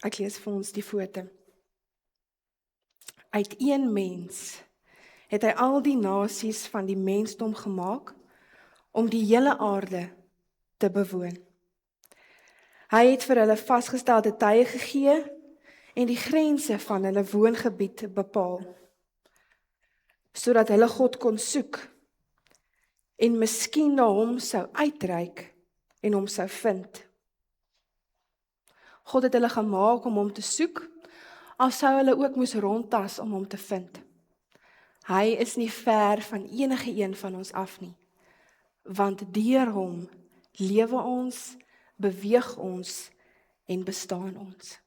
Ek lees vir ons die foto. Uit een mens het hy al die nasies van die mensdom gemaak om die hele aarde te bewoon. Hy het vir hulle vasgestelde tye gegee en die grense van hulle woongebied bepaal, sodat hulle God kon soek en miskien na hom sou uitreik en hom sou vind. God het hulle gemaak om hom te soek, al sou hulle ook moes rondtas om hom te vind. Hy is nie ver van enige een van ons af nie, want deur hom lewe ons, beweeg ons en bestaan ons.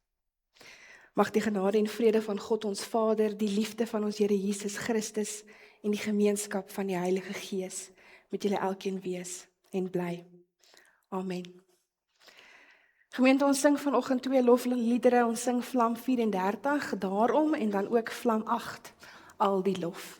Mag die genade en vrede van God ons Vader, die liefde van ons Here Jesus Christus en die gemeenskap van die Heilige Gees met julle elkeen wees en bly. Amen. Gemeente, ons sing vanoggend 2 lofliedere, ons sing Vlam 34 daarom en dan ook Vlam 8, al die lof.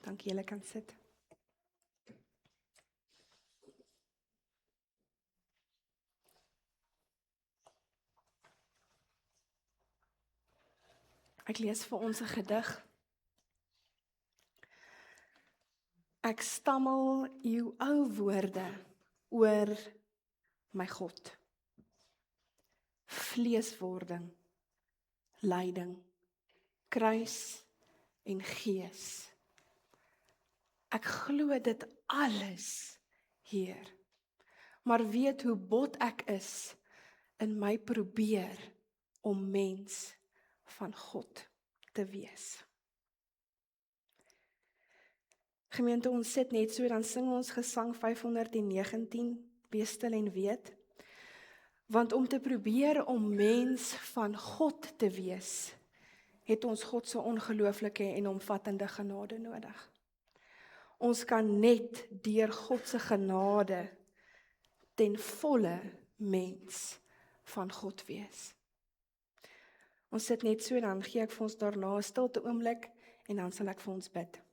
Dankie, julle kan sit. Ek lees vir ons 'n gedig. Ek stammel uw ou woorde oor my God. Vleeswording, lyding, kruis en gees. Ek glo dit alles, Heer, maar weet hoe bot ek is in my probeer om mens van God te wees. Gemeente, ons sit net so, dan sing ons gesang 519, wees stil en weet, want om te probeer om mens van God te wees, het ons God se ongelooflike en omvattende genade nodig. Ons kan net deur God se genade ten volle mens van God wees. Ons sit net so, dan gee ek vir ons daarna 'n stilte oomblik en dan sal ek vir ons bid.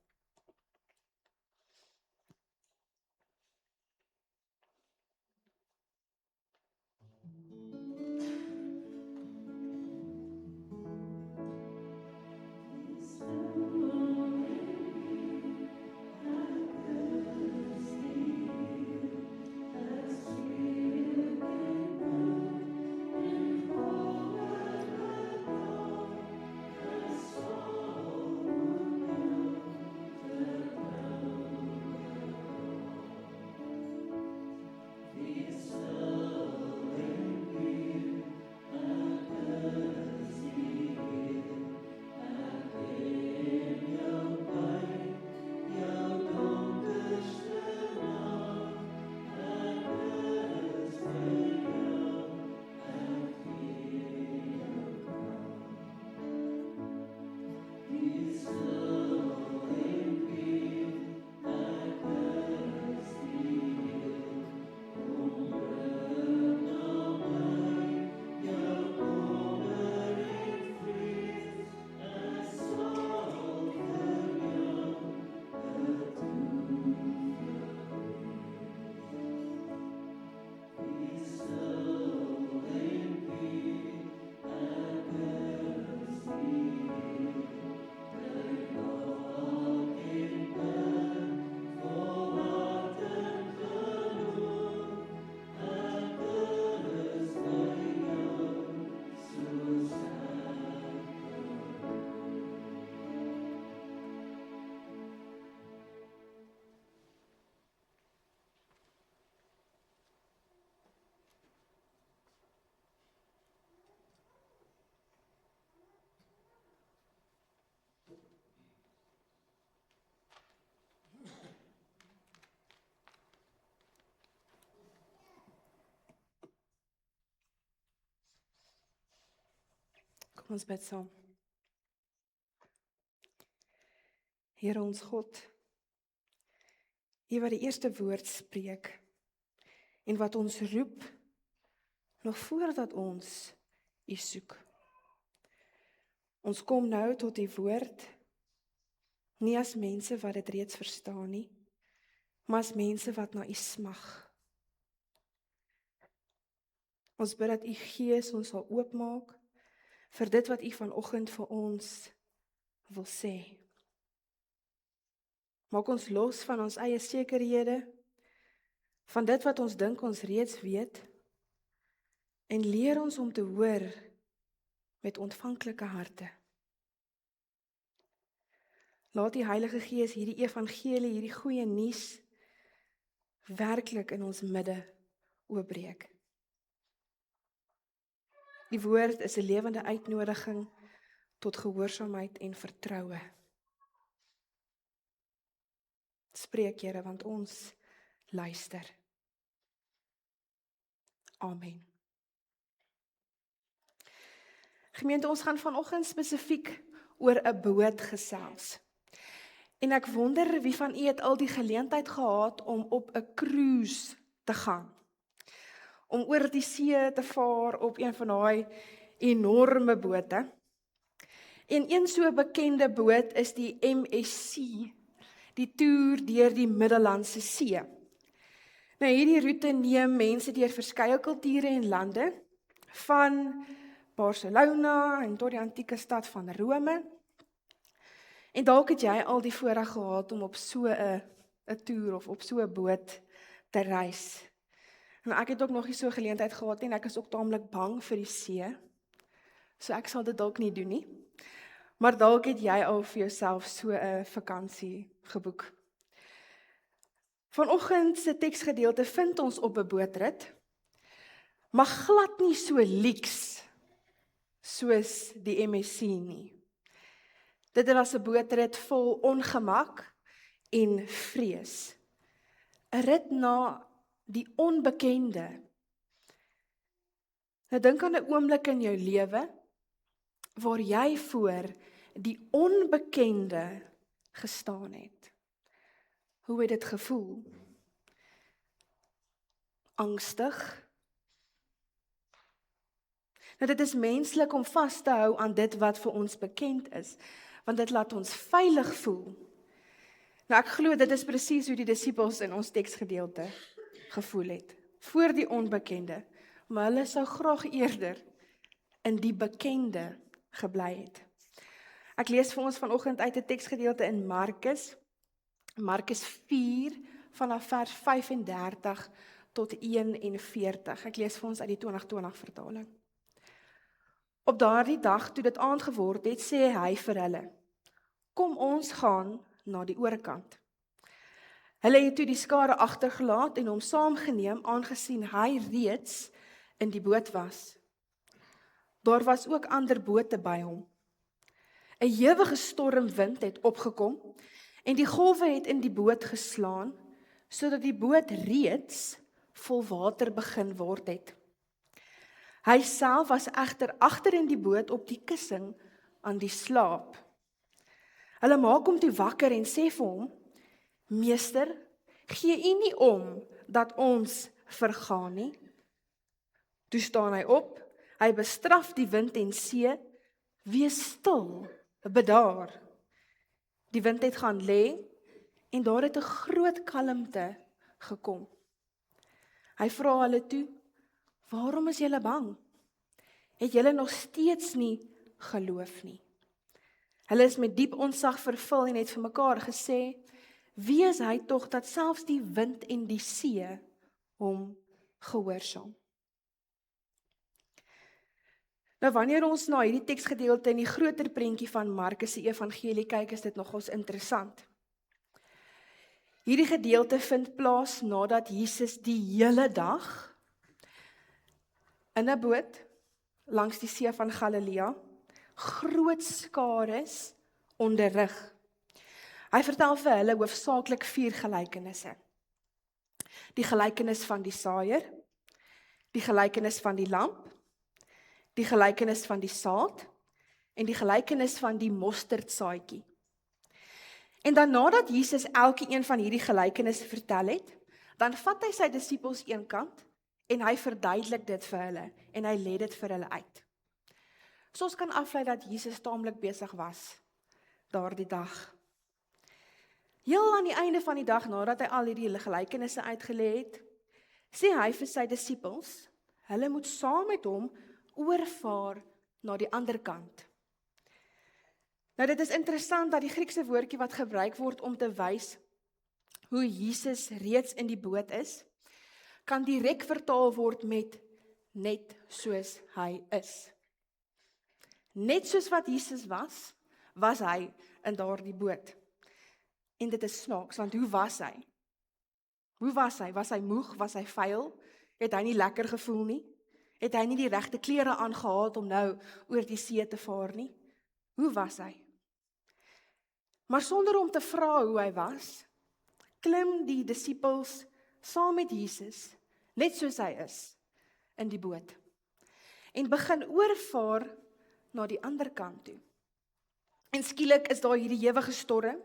Kom ons bid saam. Here ons God, U wat die eerste woord spreek en wat ons roep nog voordat ons U soek. Ons kom nou tot U woord, nie as mense wat dit reeds verstaan nie, maar as mense wat na U smag. Ons bid dat U Gees ons sal oopmaak vir dit wat U vanoggend vir ons wil sê. Maak ons los van ons eie sekerhede, van dit wat ons dink ons reeds weet, en leer ons om te hoor met ontvanklike harte. Laat die Heilige Gees hierdie evangelie, hierdie goeie nuus, werklik in ons midde oopbreek. Die woord is 'n lewende uitnodiging tot gehoorsaamheid en vertroue. Spreek, Here, want ons luister. Amen. Gemeente, ons gaan vanoggend spesifiek oor 'n boot gesels. En ek wonder wie van u het al die geleentheid gehad om op 'n cruise te gaan. Om oor die see te vaar op een van daai enorme bote. En een so bekende boot is die MSC. die toer deur die Middellandse See. Nou hierdie roete neem mense deur verskeie kulture en lande, van Barcelona en tot die antieke stad van Rome. En dalk het jy al die voorreg gehad om op so 'n toer of op so 'n boot te reis. En ek het ook nog nie so 'n geleentheid gehad nie en ek is ook taamlik bang vir die see. So ek sal dit dalk nie doen nie. Maar dalk het jy al vir jouself so 'n vakansie geboek. Vanoggend se teksgedeelte vind ons op 'n bootrit, maar glad nie so lyks soos die MSC nie. Dit was 'n bootrit vol ongemak en vrees. 'n Rit na die onbekende. Nou dink aan 'n oomblik in jou lewe waar jy voor die onbekende gestaan het. Hoe het dit gevoel? Angstig? Nou dit is menslik om vas te hou aan dit wat vir ons bekend is, want dit laat ons veilig voel. Nou ek glo dit is presies hoe die disippels in ons teksgedeelte gevoel het, voor die onbekende, maar hulle sou graag eerder in die bekende gebly het. Ek lees vir ons vanoggend uit 'n teksgedeelte in Markus 4 vanaf vers 35 tot 41. Ek lees vir ons uit die 2020 vertaling. Op daardie dag, toe dit aand geword het, sê hy vir hulle: "Kom ons gaan na die oorkant." Hulle het toe die skare agtergelaat en hom saamgeneem, aangesien hy reeds in die boot was. Daar was ook ander bote by hom. 'n Ewige stormwind het opgekom en die golwe het in die boot geslaan, sodat die boot reeds vol water begin word het. Hy self was egter agter in die boot op die kussing aan die slaap. Hulle maak hom toe wakker en sê vir hom: "Meester, gee u nie om dat ons vergaan nie?" Toe staan hy op, hy bestraf die wind en see: "Wees stil, bedaar." Die wind het gaan lê en daar het 'n groot kalmte gekom. Hy vra hulle toe: "Waarom is julle bang? Het julle nog steeds nie geloof nie?" Hulle is met diep ontzag vervul en het vir mekaar gesê: "Wie is hy tog dat selfs die wind en die see hom gehoorsaam?" Nou wanneer ons na hierdie teksgedeelte in die groter prentjie van Markus se evangelie kyk, is dit nogals interessant. Hierdie gedeelte vind plaas nadat Jesus die hele dag in 'n boot langs die see van Galilea groot skares onderrig. Hy vertel vir hulle hoofsaaklik 4 gelykenisse. Die gelykenis van die saaiër, die gelykenis van die lamp, die gelykenis van die saad en die gelykenis van die mosterdsaadjie. En dan nadat Jesus elke een van hierdie gelykenisse vertel het, dan vat hy sy disippels eenkant en hy verduidelik dit vir hulle en hy lê dit vir hulle uit. So ons kan aflei dat Jesus taamlik besig was daardie dag. Heel aan die einde van die dag, nadat hy al hierdie gelykenisse uitgelê het, sê hy vir sy disippels, hulle moet saam met hom oorvaar na die ander kant. Nou dit is interessant dat die Griekse woordjie wat gebruik word om te wys hoe Jesus reeds in die boot is, kan direk vertaal word met net soos hy is. Net soos wat Jesus was hy in daardie boot. En dit is snaaks, want hoe was hy? Hoe was hy? Was hy moeg? Was hy vuil? Het hy nie lekker gevoel nie? Het hy nie die regte klere aangehad om nou oor die see te vaar nie? Hoe was hy? Maar sonder om te vra hoe hy was, klim die disippels saam met Jesus, net soos hy is, in die boot. En begin oorvaar na die ander kant toe. En skielik is daar hierdie ewige storm,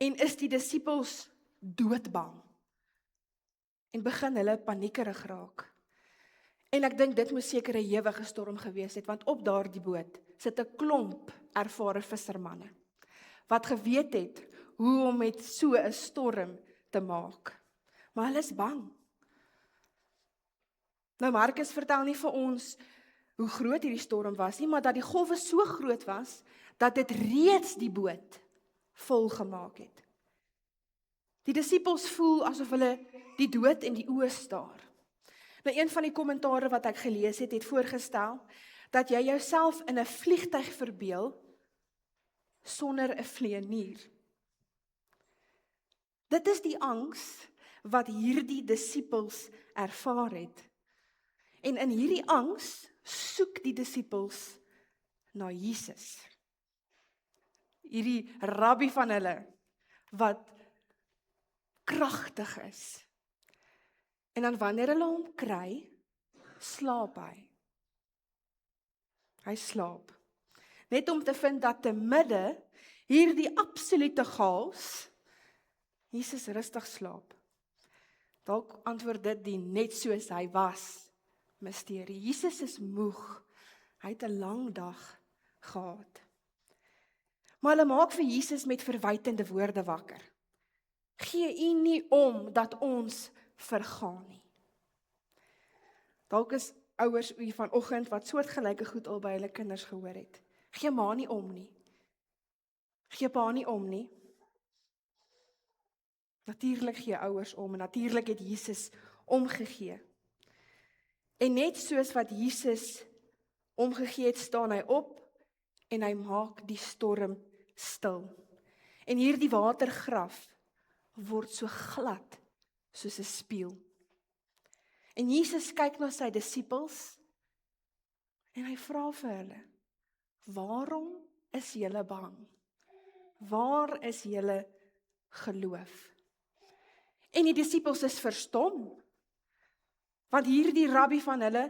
en is die disippels doodbang. En begin hulle paniekerig raak. En ek dink dit moes seker 'n ewige storm gewees het, want op daardie boot sit 'n klomp ervare vissermanne, wat geweet het hoe om met so 'n storm te maak. Maar hulle is bang. Nou Markus vertel nie vir ons hoe groot hierdie storm was nie, maar dat die golwe so groot was, dat dit reeds die boot vol gemaak het. Die disippels voel asof hulle die dood in die oë staar. Nou een van die kommentare wat ek gelees het, het voorgestel, dat jy jouself in 'n vliegtuig verbeel, sonder 'n vlieënier. Dit is die angs wat hierdie disippels ervaar het. En in hierdie angs soek die disippels na Jesus. Hierdie rabbi van hulle, wat kragtig is. En dan wanneer hulle hom kry, slaap hy. Hy slaap. Net om te vind dat te midde hierdie absolute chaos, Jesus rustig slaap. Dalk antwoord dit die net soos hy was misterie. Jesus is moeg. Hy het 'n lang dag gehad. Maar hulle maak vir Jesus met verwytende woorde wakker. Gee U nie om dat ons vergaan nie. Dalk is ouers hier vanoggend wat soortgelyke goed al by hulle kinders gehoor het. Gee ma nie om nie. Gee pa nie om nie. Natuurlik gee ouers om en natuurlik het Jesus omgegee. En net soos wat Jesus omgegee het, staan hy op en hy maak die storm stil. En hierdie watergraf word so glad soos 'n spieël. En Jesus kyk na sy disippels en hy vra vir hulle, waarom is julle bang? Waar is julle geloof? En die disippels is verstom, want hierdie rabbi van hulle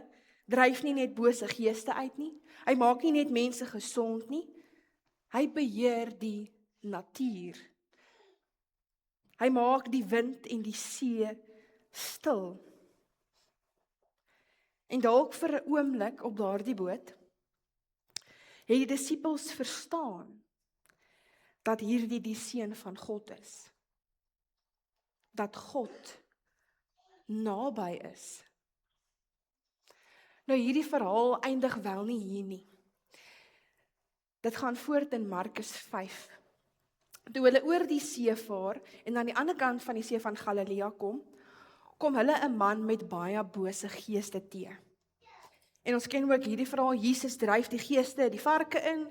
dryf nie net bose geeste uit nie, hy maak nie net mense gesond nie, hy beheer die natuur. Hy maak die wind en die see stil. En dalk vir 'n oomblik op daardie boot, het die disippels verstaan dat hierdie die seun van God is. Dat God naby is. Nou hierdie verhaal eindig wel nie hier nie. Dit gaan voort in Markus 5. Toe hulle oor die see vaar en aan die ander kant van die see van Galilea kom hulle 'n man met baie bose geeste te. En ons ken ook hierdie verhaal, Jesus dryf die geeste die varke in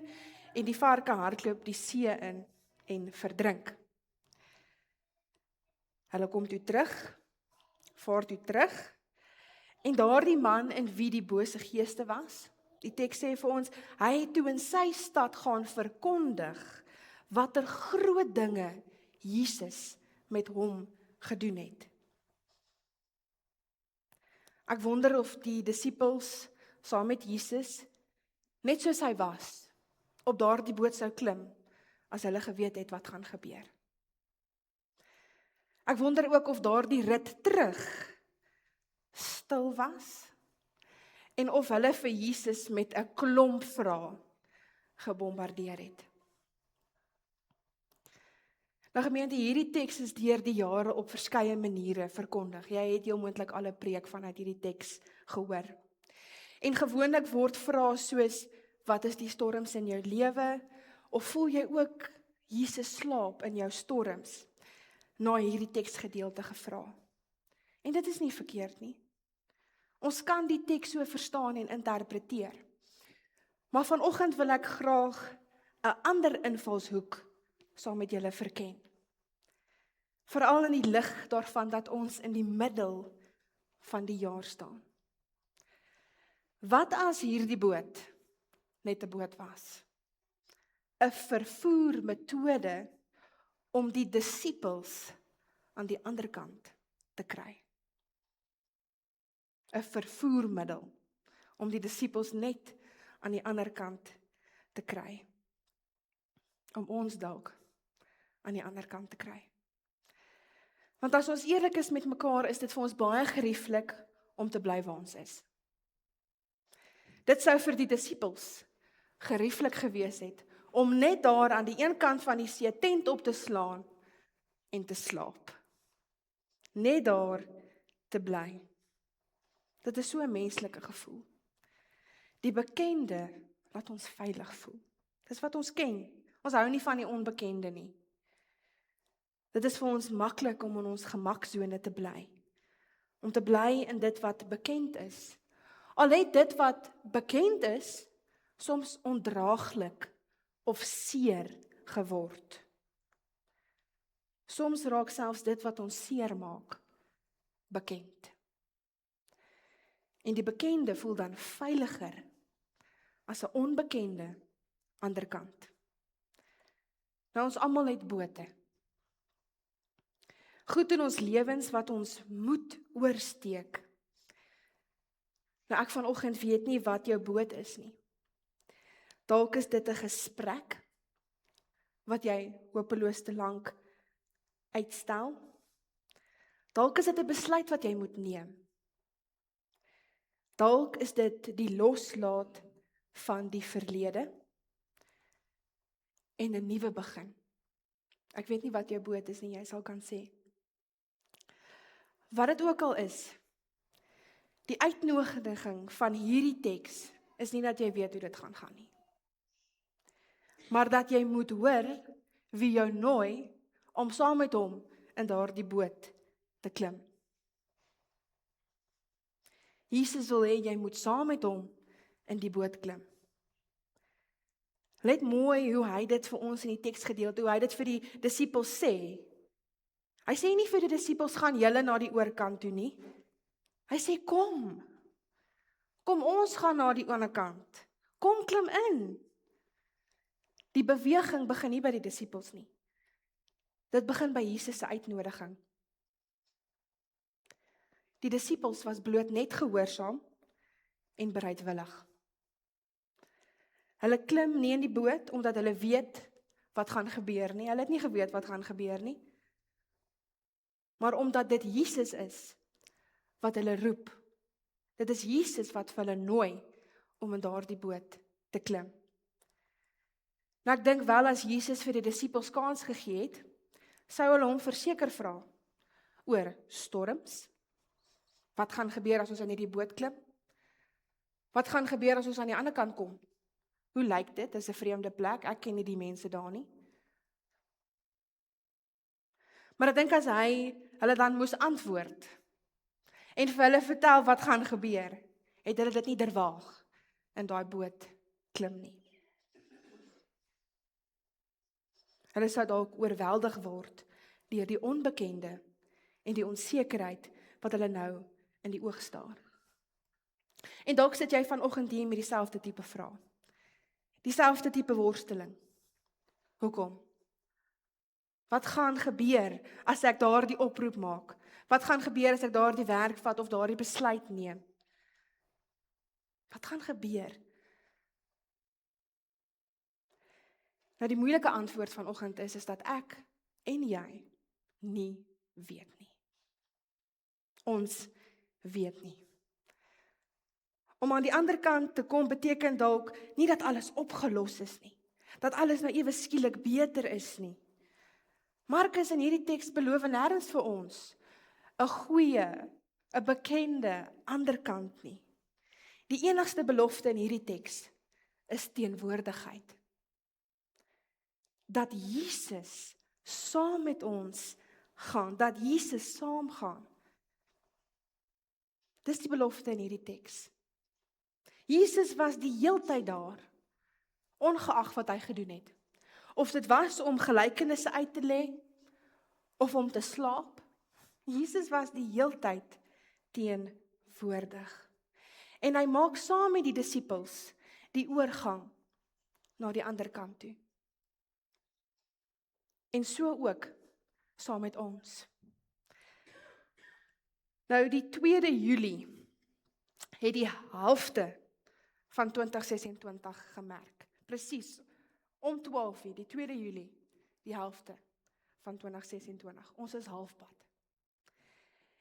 en die varke hardloop die see in en verdrink. Hulle kom toe terug, vaar toe terug, en daardie man in wie die bose geeste was, die teks sê vir ons, hy het toe in sy stad gaan verkondig watter groot dinge Jesus met hom gedoen het. Ek wonder of die disippels saam met Jesus, net soos hy was, op daardie boot sou klim, as hulle geweet het wat gaan gebeur. Ek wonder ook of daardie rit terug stil was, en of hulle vir Jesus met 'n klomp vrae gebombardeer het. Nou gemeente, hierdie teks is deur die jare op verskeie maniere verkondig. Jy het heel moontlik al 'n preek vanuit hierdie teks gehoor. En gewoonlik word vrae soos, wat is die storms in jou lewe? Of voel jy ook Jesus slaap in jou storms? Na hierdie teksgedeelte gevra. En dit is nie verkeerd nie. Ons kan die teks so verstaan en interpreteer. Maar vanoggend wil ek graag 'n ander invalshoek saam met julle verken. Veral in die lig daarvan dat ons in die middel van die jaar staan. Wat as hierdie boot net 'n boot was? 'n vervoermetode om die disippels aan die ander kant te kry. 'n vervoermiddel om die disippels net aan die ander kant te kry. Om ons dalk aan die ander kant te kry. Want as ons eerlik is met mekaar, is dit vir ons baie gerieflik om te bly waar ons is. Dit sou vir die disippels gerieflik gewees het om net daar aan die een kant van die see tent op te slaan en te slaap. Net daar te bly. Dit is so 'n menslike gevoel. Die bekende laat ons veilig voel. Dis wat ons ken. Ons hou nie van die onbekende nie. Dit is vir ons maklik om in ons gemaksone te bly. Om te bly in dit wat bekend is. Al het dit wat bekend is, soms ondraaglik of seer geword. Soms raak selfs dit wat ons seer maak, bekend. En die bekende voel dan veiliger as 'n onbekende ander kant. Nou ons almal het bote. Goed in ons lewens wat ons moet oorsteek. Nou ek vanoggend weet nie wat jou boot is nie. Dalk is dit 'n gesprek wat jy hopeloos te lank uitstel. Dalk is dit 'n besluit wat jy moet neem. Dalk is dit die loslaat van die verlede en 'n nuwe begin. Ek weet nie wat jou boot is nie, jy sal kan sê. Wat dit ook al is, die uitnodiging van hierdie teks is nie dat jy weet hoe dit gaan nie. Maar dat jy moet hoor wie jou nooi om saam met hom in daardie boot te klim. Jesus wil hê jy moet saam met hom in die boot klim. Let mooi hoe hy dit vir ons in die teks gedeelte, hoe hy dit vir die disippels sê. Hy sê nie vir die disippels gaan julle na die oorkant toe nie. Hy sê kom. Kom ons gaan na die ander kant. Kom klim in. Die beweging begin nie by die disippels nie. Dit begin by Jesus se uitnodiging. Die disippels was bloot net gehoorsaam en bereidwillig. Hulle klim nie in die boot omdat hulle weet wat gaan gebeur nie. Hulle het nie geweet wat gaan gebeur nie. Maar omdat dit Jesus is wat hulle roep. Dit is Jesus wat vir hulle nooi om in daardie boot te klim. Nou ek dink wel as Jesus vir die disippels kans gegee het, sou hulle hom verseker vra oor storms. Wat gaan gebeur as ons in hierdie boot klim? Wat gaan gebeur as ons aan die ander kant kom? Hoe lyk dit? Dis 'n vreemde plek. Ek ken nie die mense daar nie. Maar ek dink as hulle dan moes antwoord en vir hulle vertel wat gaan gebeur, het hulle dit nie durwaag in daai boot klim nie. Hulle sou dalk oorweldig word deur die onbekende en die onsekerheid wat hulle nou in die oog staar. En dalk sit jy vanoggend hier met dieselfde tipe vrae. Dieselfde tipe worsteling. Hoekom? Wat gaan gebeur as ek daardie oproep maak? Wat gaan gebeur as ek daardie werk vat of daardie besluit neem? Wat gaan gebeur? Nou die moeilike antwoord vanoggend is dat ek en jy nie weet nie. Ons weet nie. Om aan die ander kant te kom beteken dalk nie dat alles opgelos is nie. Dat alles nou ewe skielik beter is nie. Markus in hierdie teks beloof nêrens vir ons 'n goeie, 'n bekende ander kant nie. Die enigste belofte in hierdie teks is teenwoordigheid. Dat Jesus saam met ons gaan, dat Jesus saam gaan. Dis die belofte in hierdie teks. Jesus was die heeltyd daar, ongeag wat hy gedoen het. Of dit was om gelykenisse uit te lê, of om te slaap. Jesus was die heeltyd teenwoordig. En hy maak saam met die disippels die oorgang na die ander kant toe. En so ook saam met ons. Nou die 2de Julie het die helfte van 2026 gemerk. Presies om 12:00, die 2de Julie, die helfte van 2026. Ons is halfpad.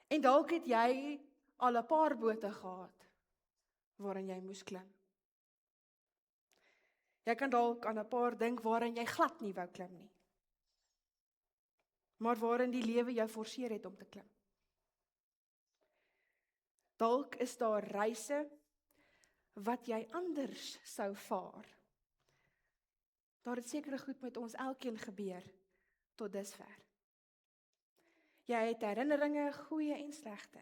En dalk het jy al 'n paar bote gehad waarin jy moes klim. Jy kan dalk aan 'n paar dink waarin jy glad nie wou klim nie. Maar waarin die lewe jou forceer het om te klim. Dalk is daar reise wat jy anders sou vaar. Daar het sekere goed met ons elkeen gebeur tot dusver. Jy het herinneringe, goeie en slegte.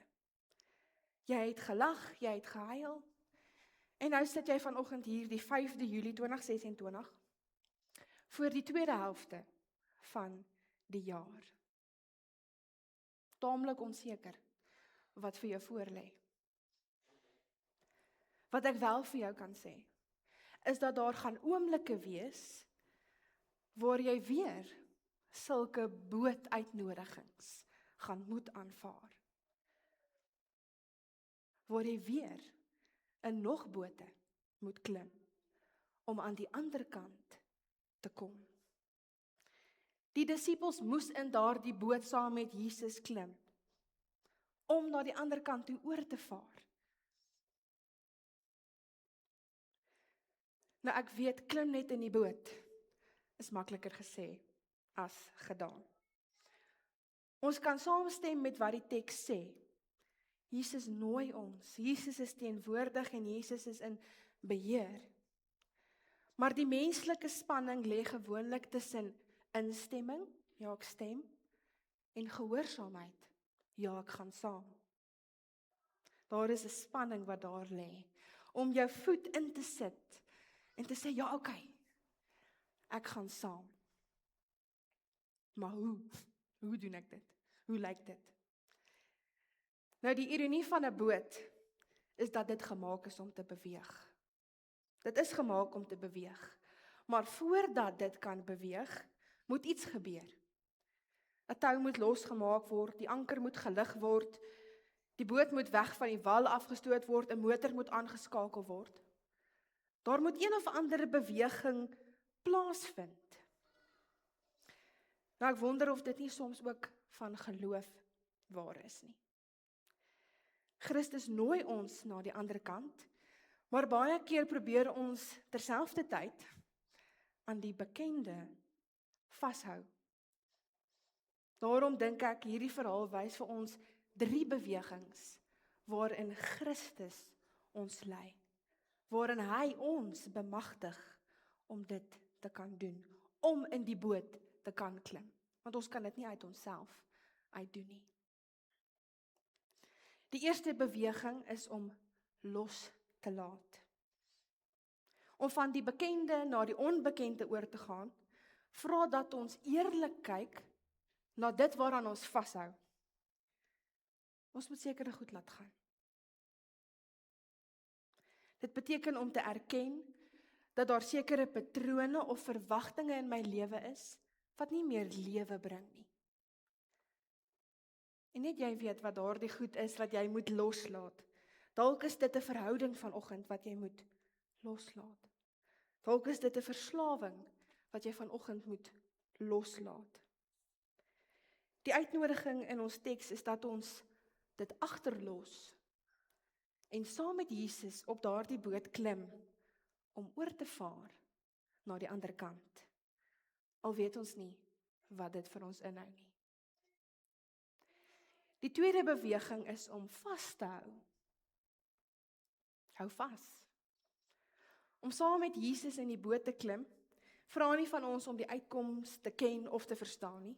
Jy het gelag, jy het gehuil. En nou sit jy vanoggend hier die 5de Julie 2026 voor die tweede helfte van die jaar. Taamlik onseker wat vir jou voorlê. Wat ek wel vir jou kan sê, is dat daar gaan oomblikke wees waar jy weer sulke bootuitnodigings gaan moet aanvaar. Waar jy weer in nog bote moet klim om aan die ander kant te kom. Die disippels moes in daardie boot saam met Jesus klim om na die ander kant toe oor te vaar. Nou ek weet, klim net in die boot is makliker gesê as gedaan. Ons kan saamstem met wat die teks sê. Jesus nooi ons, Jesus is teenwoordig en Jesus is in beheer. Maar die menslike spanning lê gewoonlik tussen instemming, ja ek stem, en gehoorsaamheid, ja ek gaan saam. Daar is 'n spanning wat daar lê, om jou voet in te sit en te sê, ja oké, ek gaan saam. Maar hoe? Hoe doen ek dit? Hoe lyk dit? Nou die ironie van 'n boot is dat dit gemaak is om te beweeg. Dit is gemaak om te beweeg. Maar voordat dit kan beweeg, moet iets gebeur. 'n Tou moet losgemaak word, die anker moet gelig word, die boot moet weg van die wal afgestoot word, 'n motor moet aangeskakel word. Daar moet een of ander beweging plaasvind. Nou ek wonder of dit nie soms ook van geloof waar is nie. Christus nooi ons na die ander kant, maar baie keer probeer ons terselfdertyd aan die bekende vashou. Daarom dink ek hierdie verhaal wys vir ons 3 bewegings waarin Christus ons lei, waarin hy ons bemagtig om dit te kan doen, om in die boot te kan klim, want ons kan dit nie uit onsself uitdoen nie. Die eerste beweging is om los te laat. Om van die bekende na die onbekende oor te gaan, vra dat ons eerlik kyk na dit waaraan ons vashou. Ons moet sekere goed laat gaan. Dit beteken om te erken dat daar sekere patrone of verwagtinge in my lewe is, wat nie meer lewe bring nie. En net jy weet wat daardie goed is wat jy moet loslaat. Dalk is dit 'n verhouding vanoggend wat jy moet loslaat. Dalk is dit 'n verslawing wat jy vanoggend moet loslaat. Die uitnodiging in ons teks is dat ons dit agterlos en saam met Jesus op daardie boot klim om oor te vaar na die ander kant. Al weet ons nie wat dit vir ons inhou nie. Die tweede beweging is om vas te hou. Hou vas. Om saam met Jesus in die boot te klim, vra nie van ons om die uitkoms te ken of te verstaan nie,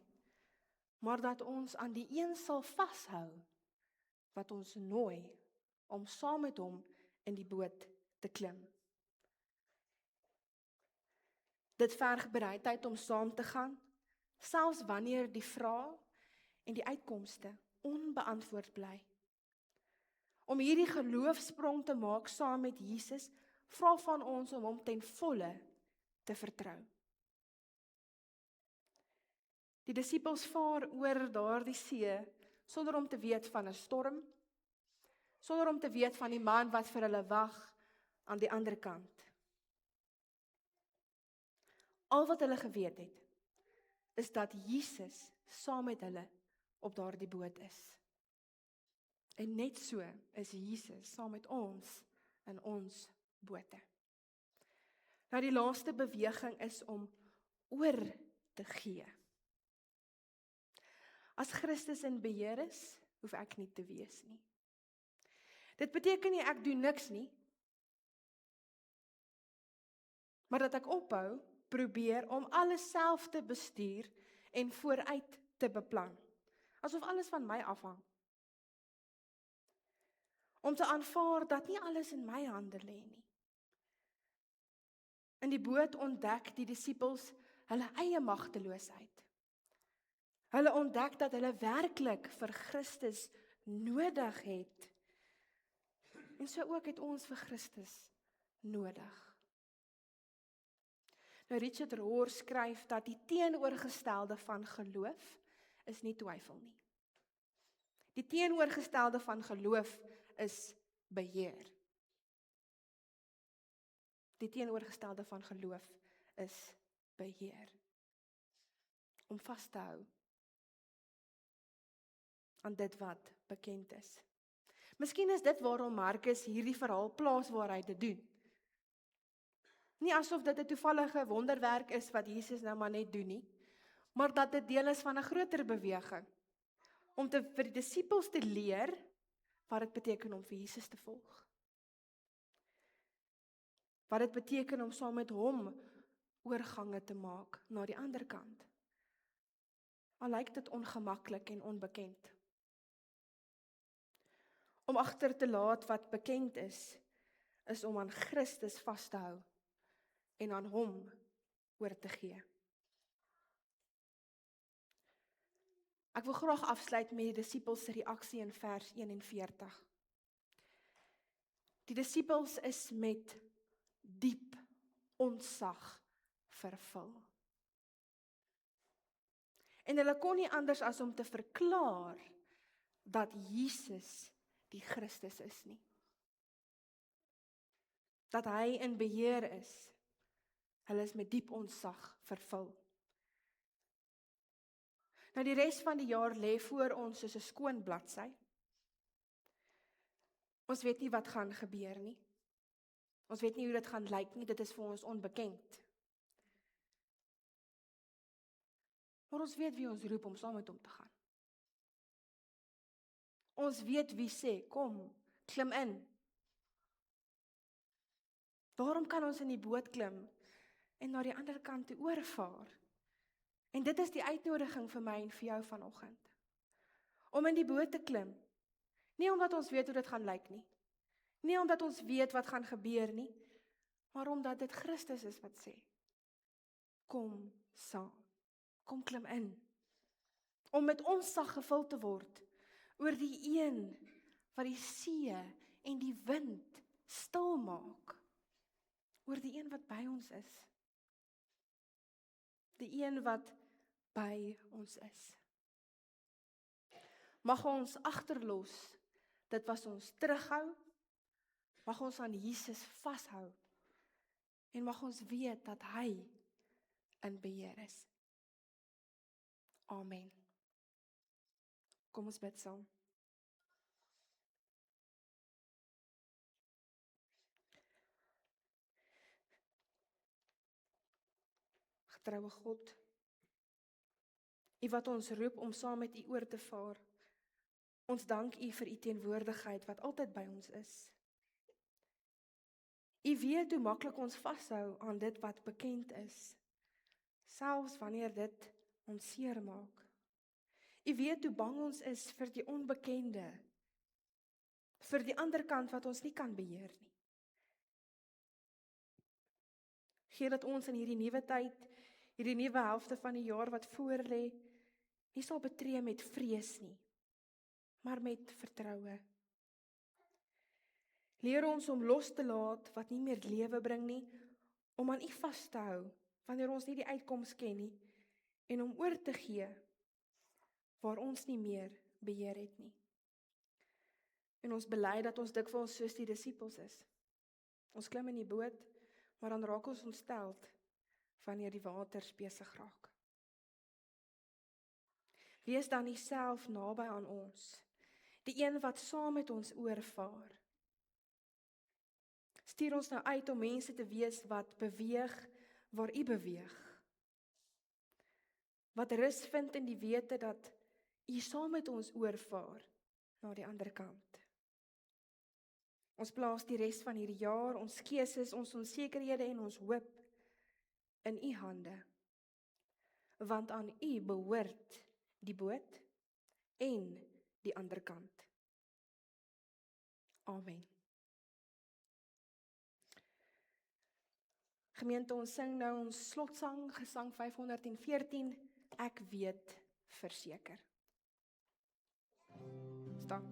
maar dat ons aan die een sal vashou wat ons nooi om saam met hom in die boot te klim. Dit verg bereidheid om saam te gaan, selfs wanneer die vrae en die uitkomste onbeantwoord bly. Om hierdie geloofsprong te maak saam met Jesus, vra van ons om hom ten volle te vertrou. Die disippels vaar oor daardie see sonder om te weet van 'n storm, sonder om te weet van die man wat vir hulle wag aan die ander kant. Al wat hulle geweet het, is dat Jesus saam met hulle op daardie boot is. En net so is Jesus saam met ons in ons bote. Nou die laaste beweging is om oor te gee. As Christus in beheer is, hoef ek nie te wees nie. Dit beteken nie ek doen niks nie, maar dat ek ophou, probeer om alles self te bestuur en vooruit te beplan. Asof alles van my afhang. Om te aanvaar dat nie alles in my hande lê nie. In die boot ontdek die disippels hulle eie magteloosheid. Hulle ontdek dat hulle werklik vir Christus nodig het. En so ook het ons vir Christus nodig. Nou Richard Rohr skryf dat die teenoorgestelde van geloof is nie twyfel nie. Die teenoorgestelde van geloof is beheer. Die teenoorgestelde van geloof is beheer. Om vas te hou aan dit wat bekend is. Miskien is dit waarom Markus hierdie verhaal plaas waar hy dit doen. Nie asof dit 'n toevallige wonderwerk is wat Jesus nou maar net doen nie, maar dat dit deel is van 'n groter beweging, om vir die disippels te leer wat dit beteken om vir Jesus te volg. Wat dit beteken om saam met hom oorgange te maak na die ander kant. Al lyk dit ongemaklik en onbekend. Om agter te laat wat bekend is om aan Christus vas te hou en aan hom oor te gee. Ek wil graag afsluit met die disippels se reaksie in vers 41. Die disippels is met diep ontzag vervul. En hulle kon nie anders as om te verklaar dat Jesus die Christus is nie. Dat hy in beheer is. Hulle is met diep ontzag vervul. Nou die res van die jaar lê voor ons soos 'n skoon bladsy. Ons weet nie wat gaan gebeur nie. Ons weet nie hoe dit gaan lyk nie, dit is vir ons onbekend. Maar ons weet wie ons roep om saam met hom te gaan. Ons weet wie sê, kom, klim in. Daarom kan ons in die boot klim en na die ander kant toe oorvaar. En dit is die uitnodiging vir my en vir jou vanoggend. Om in die boot te klim. Nie omdat ons weet hoe dit gaan lyk nie. Nie omdat ons weet wat gaan gebeur nie, maar omdat dit Christus is wat sê. Kom saam. Kom klim in. Om met ontzag gevul te word oor die een wat die see en die wind stil maak. Oor die een wat by ons is. Die een wat by ons is. Mag ons agterlos dit wat ons terughou, mag ons aan Jesus vashou en mag ons weet dat hy in beheer is. Amen. Kom ons bid saam. Getroue God, U wat ons roep om saam met U oor te vaar. Ons dank U vir U teenwoordigheid wat altyd by ons is. U weet hoe maklik ons vashou aan dit wat bekend is, selfs wanneer dit ons seer maak. U weet hoe bang ons is vir die onbekende, vir die ander kant wat ons nie kan beheer nie. Gee dat ons in hierdie nuwe tyd, hierdie nuwe helfte van die jaar wat voor lê, nie sal betree met vrees nie, maar met vertroue. Leer ons om los te laat wat nie meer lewe bring nie, om aan U vas te hou, wanneer ons nie die uitkoms ken nie, en om oor te gee, waar ons nie meer beheer het nie. En ons bely dat ons dikwels soos die disippels is. Ons klim in die boot, maar dan raak ons ontsteld, wanneer die waters besig raak. Wees dan nie self naby aan ons, die een wat saam met ons oorvaar. stuur ons nou uit om mense te wees wat beweeg waar U beweeg. Wat rus vind in die wete dat U saam met ons oorvaar na die ander kant. Ons plaas die res van hierdie jaar, ons keuses, ons onsekerhede en ons hoop in U hande. Want aan U behoort die boot en die ander kant. Amen. Gemeente, ons sing nou ons slotsang, gesang 514, ek weet verseker. Staan.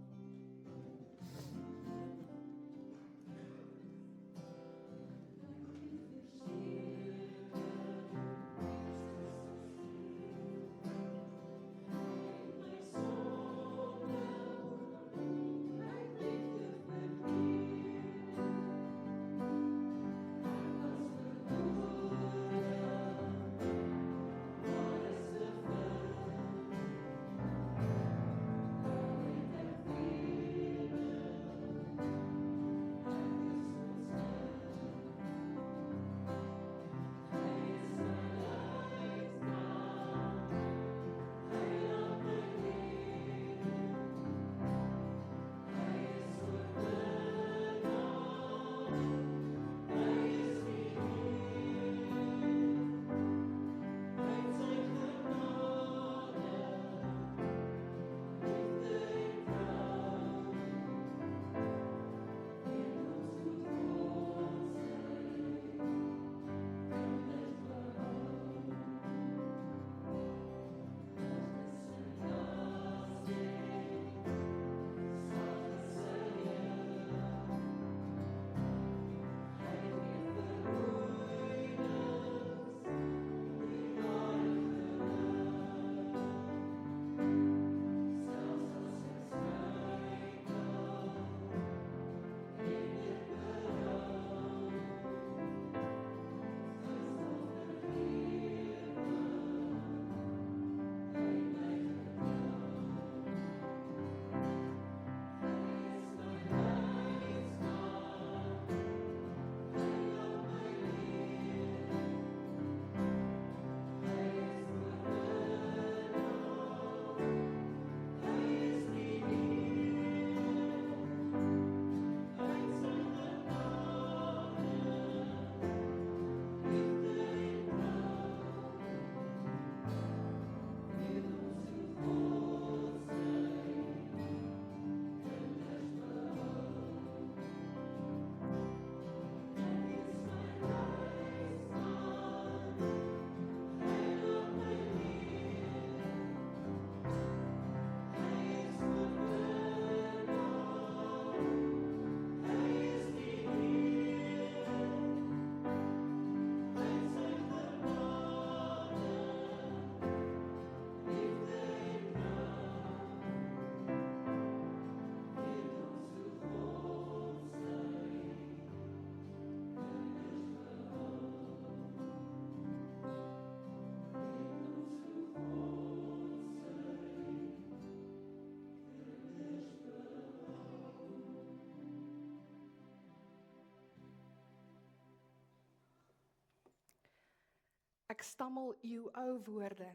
Ek stammel uw ou woorde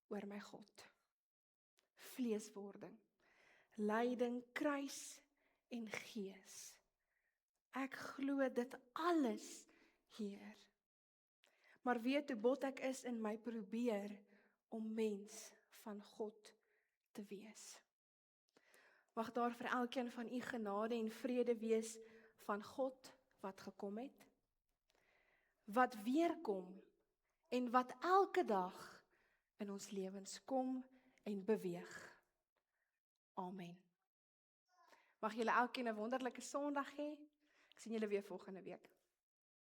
oor my God. Vleeswording, lyding, kruis en gees. Ek glo dit alles, Heer. Maar weet hoe bot ek is in my probeer om mens van God te wees. Mag daar vir elkeen van u genade en vrede wees van God wat gekom het, wat weer kom en wat elke dag in ons lewens kom en beweeg. Amen. Mag julle elkeen 'n wonderlike Sondag hê. Ek sien julle weer volgende week.